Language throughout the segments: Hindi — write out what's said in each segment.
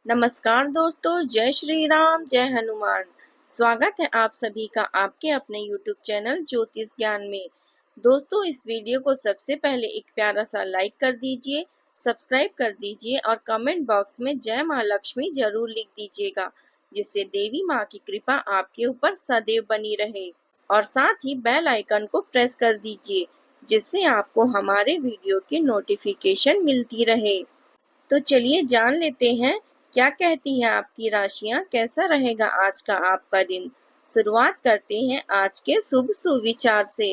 नमस्कार दोस्तों, जय श्री राम, जय हनुमान। स्वागत है आप सभी का आपके अपने YouTube चैनल ज्योतिष ज्ञान में। दोस्तों, इस वीडियो को सबसे पहले एक प्यारा सा लाइक कर दीजिए, सब्सक्राइब कर दीजिए और कमेंट बॉक्स में जय माँ लक्ष्मी जरूर लिख दीजिएगा, जिससे देवी माँ की कृपा आपके ऊपर सदैव बनी रहे। और साथ ही बेल आइकन को प्रेस कर दीजिए, जिससे आपको हमारे वीडियो की नोटिफिकेशन मिलती रहे। तो चलिए जान लेते हैं क्या कहती हैं आपकी राशियां, कैसा रहेगा आज का आपका दिन। शुरुआत करते हैं आज के शुभ सुविचार से।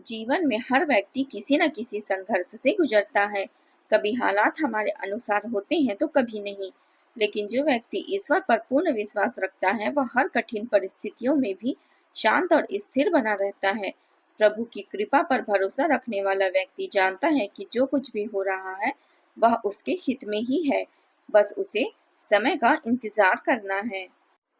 जीवन में हर व्यक्ति किसी न किसी संघर्ष से गुजरता है। कभी हालात हमारे अनुसार होते हैं तो कभी नहीं, लेकिन जो व्यक्ति ईश्वर पर पूर्ण विश्वास रखता है वह हर कठिन परिस्थितियों में भी शांत और स्थिर बना रहता है। प्रभु की कृपा पर भरोसा रखने वाला व्यक्ति जानता है कि जो कुछ भी हो रहा है वह उसके हित में ही है, बस उसे समय का इंतजार करना है।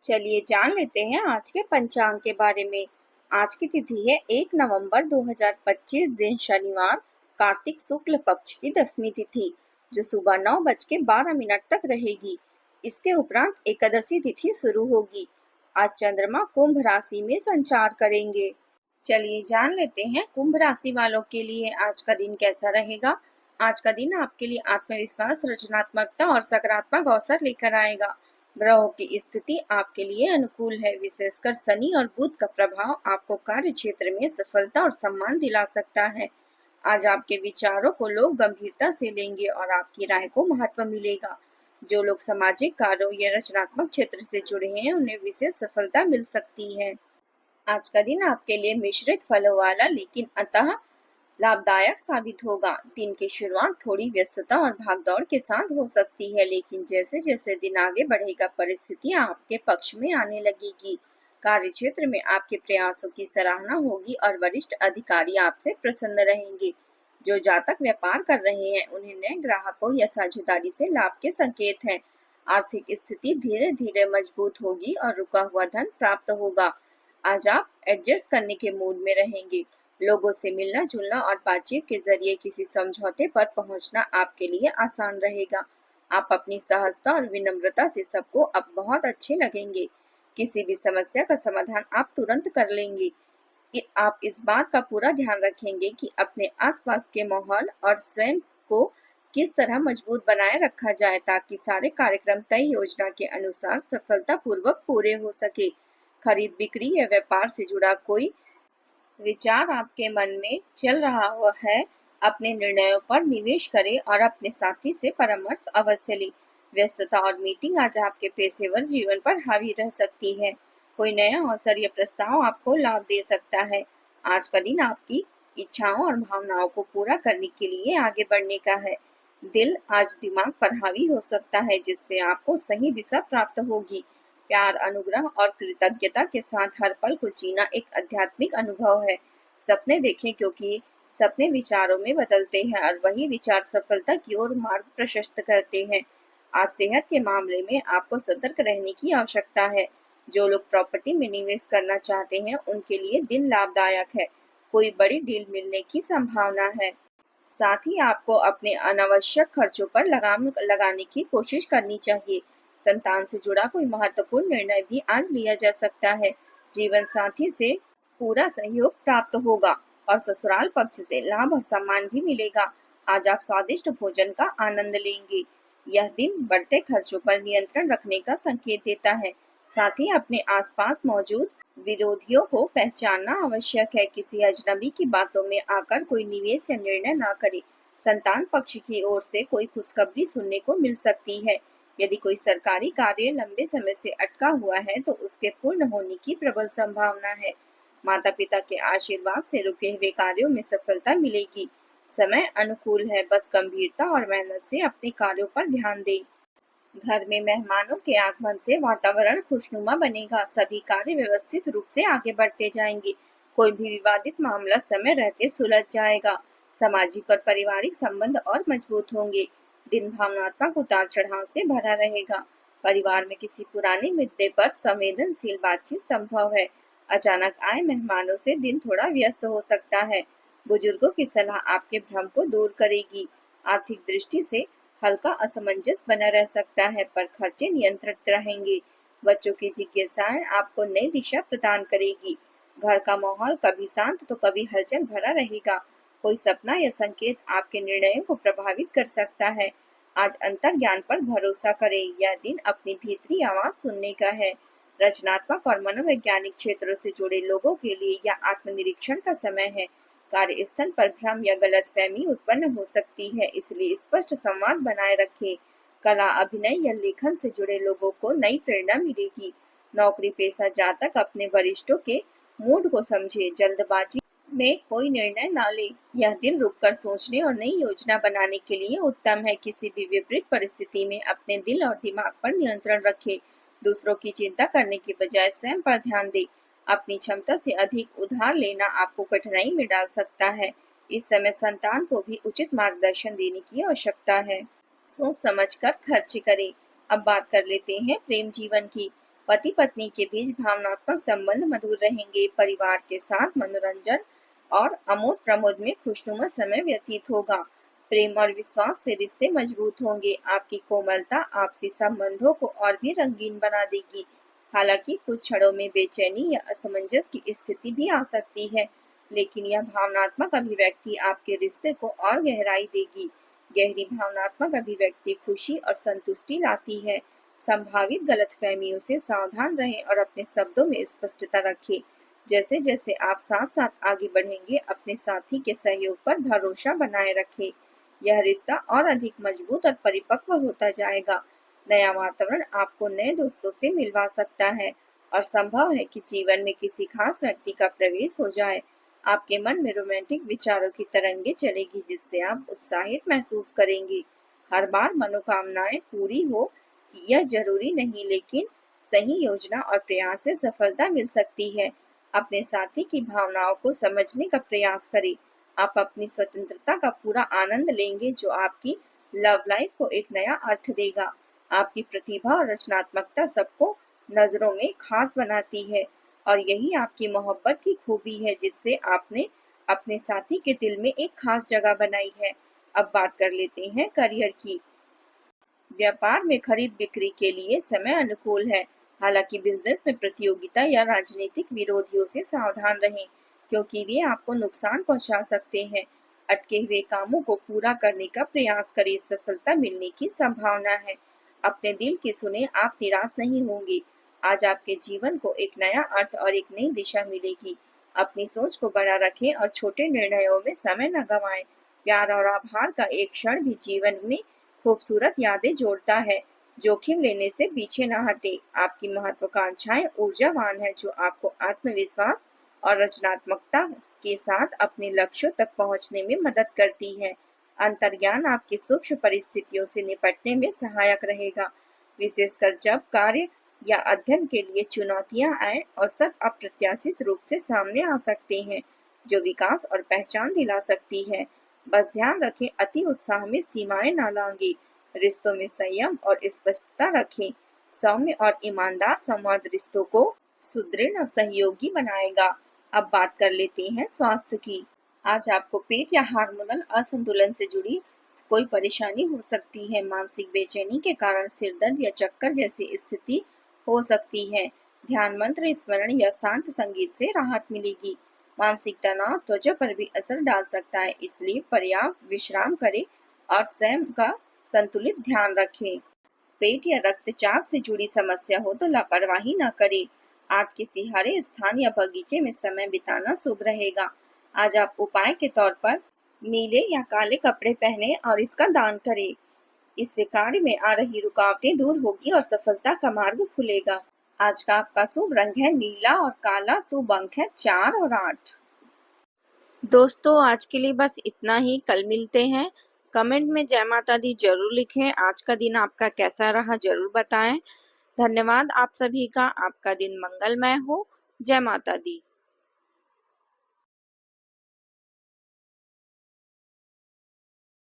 चलिए जान लेते हैं आज के पंचांग के बारे में। आज की तिथि है 1 नवंबर 2025, दिन शनिवार, कार्तिक शुक्ल पक्ष की 10वीं तिथि, जो सुबह 9:12 तक रहेगी। इसके उपरांत एकादशी तिथि शुरू होगी। आज चंद्रमा कुंभ राशि में संचार करेंगे। चलिए जान लेते हैं कुंभ राशि वालों के लिए आज का दिन कैसा रहेगा। आज का दिन आपके लिए आत्मविश्वास, रचनात्मकता और सकारात्मक अवसर लेकर आएगा। ग्रहों की स्थिति आपके लिए अनुकूल है। विशेषकर शनि और बुध का प्रभाव आपको कार्य क्षेत्र में सफलता और सम्मान दिला सकता है। आज आपके विचारों को लोग गंभीरता से लेंगे और आपकी राय को महत्व मिलेगा। जो लोग सामाजिक कार्यों या रचनात्मक क्षेत्र से जुड़े हैं उन्हें विशेष सफलता मिल सकती है। आज का दिन आपके लिए मिश्रित फलों वाला लेकिन अतः लाभदायक साबित होगा। दिन की शुरुआत थोड़ी व्यस्तता और भागदौड़ के साथ हो सकती है, लेकिन जैसे जैसे दिन आगे बढ़ेगा परिस्थितियां आपके पक्ष में आने लगेगी। कार्य क्षेत्र में आपके प्रयासों की सराहना होगी और वरिष्ठ अधिकारी आपसे प्रसन्न रहेंगे। जो जातक व्यापार कर रहे हैं उन्हें नए ग्राहकों या साझेदारी से लाभ के संकेत हैं। आर्थिक स्थिति धीरे धीरे मजबूत होगी और रुका हुआ धन प्राप्त होगा। आज आप एडजस्ट करने के मूड में रहेंगे। लोगों से मिलना जुलना और बातचीत के जरिए किसी समझौते पर पहुंचना आपके लिए आसान रहेगा। आप अपनी सहजता और विनम्रता से सबको अब बहुत अच्छे लगेंगे। किसी भी समस्या का समाधान आप तुरंत कर लेंगे। आप इस बात का पूरा ध्यान रखेंगे कि अपने आसपास के माहौल और स्वयं को किस तरह मजबूत बनाए रखा जाए ताकि सारे कार्यक्रम तय योजना के अनुसार सफलतापूर्वक पूरे हो सके। खरीद बिक्री या व्यापार से जुड़ा कोई विचार आपके मन में चल रहा हुआ है, अपने निर्णयों पर निवेश करें और अपने साथी से परामर्श अवश्य लें। व्यस्तता और मीटिंग आज आपके पेशेवर जीवन पर हावी रह सकती है। कोई नया अवसर या प्रस्ताव आपको लाभ दे सकता है। आज का दिन आपकी इच्छाओं और भावनाओं को पूरा करने के लिए आगे बढ़ने का है। दिल आज दिमाग पर हावी हो सकता है, जिससे आपको सही दिशा प्राप्त होगी। प्यार, अनुग्रह और कृतज्ञता के साथ हर पल को जीना एक आध्यात्मिक अनुभव है। सपने देखें, क्योंकि सपने विचारों में बदलते हैं और वही विचार सफलता की ओर मार्ग प्रशस्त करते हैं। आज सेहत के मामले में आपको सतर्क रहने की आवश्यकता है। जो लोग प्रॉपर्टी में निवेश करना चाहते हैं उनके लिए दिन लाभदायक है। कोई बड़ी डील मिलने की संभावना है। साथ ही आपको अपने अनावश्यक खर्चों पर लगाम लगाने की कोशिश करनी चाहिए। संतान से जुड़ा कोई महत्वपूर्ण निर्णय भी आज लिया जा सकता है। जीवन साथी से पूरा सहयोग प्राप्त होगा और ससुराल पक्ष से लाभ और सम्मान भी मिलेगा। आज आप स्वादिष्ट भोजन का आनंद लेंगे। यह दिन बढ़ते खर्चों पर नियंत्रण रखने का संकेत देता है। साथ ही अपने आसपास मौजूद विरोधियों को पहचानना आवश्यक है। किसी अजनबी की बातों में आकर कोई निवेश या निर्णय न करे। संतान पक्ष की ओर से कोई खुशखबरी सुनने को मिल सकती है। यदि कोई सरकारी कार्य लंबे समय से अटका हुआ है तो उसके पूर्ण होने की प्रबल संभावना है। माता पिता के आशीर्वाद से रुके हुए कार्यों में सफलता मिलेगी। समय अनुकूल है, बस गंभीरता और मेहनत से अपने कार्यों पर ध्यान दें। घर में मेहमानों के आगमन से वातावरण खुशनुमा बनेगा। सभी कार्य व्यवस्थित रूप से आगे बढ़ते जाएंगे। कोई भी विवादित मामला समय रहते सुलझ जाएगा। सामाजिक और पारिवारिक संबंध और मजबूत होंगे। दिन भावनात्मक उतार चढ़ाव से भरा रहेगा। परिवार में किसी पुराने मुद्दे पर संवेदनशील बातचीत संभव है। अचानक आए मेहमानों से दिन थोड़ा व्यस्त हो सकता है। बुजुर्गों की सलाह आपके भ्रम को दूर करेगी। आर्थिक दृष्टि से हल्का असमंजस बना रह सकता है, पर खर्चे नियंत्रित रहेंगे। बच्चों की जिज्ञासाएं आपको नई दिशा प्रदान करेगी। घर का माहौल कभी शांत तो कभी हलचल भरा रहेगा। कोई सपना या संकेत आपके निर्णयों को प्रभावित कर सकता है। आज अंतर्ज्ञान पर भरोसा करें। यह दिन अपनी भीतरी आवाज सुनने का है। रचनात्मक और मनोवैज्ञानिक क्षेत्रों से जुड़े लोगों के लिए यह आत्मनिरीक्षण का समय है। कार्यस्थल पर भ्रम या गलतफहमी उत्पन्न हो सकती है, इसलिए स्पष्ट संवाद बनाए रखें। कला, अभिनय या लेखन से जुड़े लोगों को नई प्रेरणा मिलेगी। नौकरी पेशा जातक अपने वरिष्ठों के मूड को समझे। जल्दबाजी में कोई निर्णय ना ले। यह दिन रुककर सोचने और नई योजना बनाने के लिए उत्तम है। किसी भी विपरीत परिस्थिति में अपने दिल और दिमाग पर नियंत्रण रखें। दूसरों की चिंता करने की बजाय स्वयं पर ध्यान दें। अपनी क्षमता से अधिक उधार लेना आपको कठिनाई में डाल सकता है। इस समय संतान को भी उचित मार्गदर्शन देने की आवश्यकता है। सोच समझकर खर्च करें। अब बात कर लेते हैं प्रेम जीवन की। पति पत्नी के बीच भावनात्मक संबंध मधुर रहेंगे। परिवार के साथ मनोरंजन और आमोद प्रमोद में खुशनुमा समय व्यतीत होगा। प्रेम और विश्वास से रिश्ते मजबूत होंगे। आपकी कोमलता आपसी संबंधों को और भी रंगीन बना देगी। हालांकि कुछ क्षणों में बेचैनी या असमंजस की स्थिति भी आ सकती है, लेकिन यह भावनात्मक अभिव्यक्ति आपके रिश्ते को और गहराई देगी। गहरी भावनात्मक अभिव्यक्ति खुशी और संतुष्टि लाती है। संभावित गलतफहमियों से सावधान रहें और अपने शब्दों में स्पष्टता रखें। जैसे जैसे आप साथ साथ आगे बढ़ेंगे, अपने साथी के सहयोग पर भरोसा बनाए रखें। यह रिश्ता और अधिक मजबूत और परिपक्व होता जाएगा। नया वातावरण आपको नए दोस्तों से मिलवा सकता है और संभव है कि जीवन में किसी खास व्यक्ति का प्रवेश हो जाए। आपके मन में रोमांटिक विचारों की तरंगे चलेगी, जिससे आप उत्साहित महसूस करेंगे। हर बार मनोकामनाएं पूरी हो यह जरूरी नहीं, लेकिन सही योजना और प्रयास से सफलता मिल सकती है। अपने साथी की भावनाओं को समझने का प्रयास करें। आप अपनी स्वतंत्रता का पूरा आनंद लेंगे, जो आपकी लव लाइफ को एक नया अर्थ देगा। आपकी प्रतिभा और रचनात्मकता सबको नजरों में खास बनाती है और यही आपकी मोहब्बत की खूबी है, जिससे आपने अपने साथी के दिल में एक खास जगह बनाई है। अब बात कर लेते हैं करियर की। व्यापार में खरीद बिक्री के लिए समय अनुकूल है। हालांकि बिजनेस में प्रतियोगिता या राजनीतिक विरोधियों से सावधान रहें, क्योंकि वे आपको नुकसान पहुंचा सकते हैं। अटके हुए कामों को पूरा करने का प्रयास करें, सफलता मिलने की संभावना है। अपने दिल की सुने, आप निराश नहीं होंगे। आज आपके जीवन को एक नया अर्थ और एक नई दिशा मिलेगी। अपनी सोच को बड़ा रखें और छोटे निर्णयों में समय न गंवाएं। प्यार और आभार का एक क्षण भी जीवन में खूबसूरत यादें जोड़ता है। जोखिम लेने से पीछे न हटे। आपकी महत्वाकांक्षाएं ऊर्जावान है, जो आपको आत्मविश्वास और रचनात्मकता के साथ अपने लक्ष्यों तक पहुंचने में मदद करती है। अंतर्ज्ञान आपकी सूक्ष्म परिस्थितियों से निपटने में सहायक रहेगा, विशेषकर जब कार्य या अध्ययन के लिए चुनौतियां आए और सब अप्रत्याशित रूप से सामने आ सकते हैं, जो विकास और पहचान दिला सकती है। बस ध्यान रखें, अति उत्साह में सीमाएं ना लांघें। रिश्तों में संयम और स्पष्टता रखें। सौम्य और ईमानदार संवाद रिश्तों को सुदृढ़ और सहयोगी बनाएगा। अब बात कर लेते हैं स्वास्थ्य की। आज आपको पेट या हार्मोनल असंतुलन से जुड़ी कोई परेशानी हो सकती है। मानसिक बेचैनी के कारण सिर दर्द या चक्कर जैसी स्थिति हो सकती है। ध्यान मंत्र स्मरण या शांत संगीत से राहत मिलेगी। मानसिक तनाव त्वचा पर भी असर डाल सकता है, इसलिए पर्याप्त विश्राम करें और स्वयं का संतुलित ध्यान रखें। पेट या रक्तचाप से जुड़ी समस्या हो तो लापरवाही न करें। आज किसी हरे स्थान या बगीचे में समय बिताना शुभ रहेगा। आज आप उपाय के तौर पर नीले या काले कपड़े पहने और इसका दान करें। इससे कार्य में आ रही रुकावटें दूर होगी और सफलता का मार्ग खुलेगा। आज का आपका शुभ रंग है नीला और काला। शुभ अंक है 4 और 8। दोस्तों, आज के लिए बस इतना ही। कल मिलते हैं। कमेंट में जय माता दी जरूर लिखें। आज का दिन आपका कैसा रहा जरूर बताएं। धन्यवाद आप सभी का। आपका दिन मंगलमय हो। जय माता दी।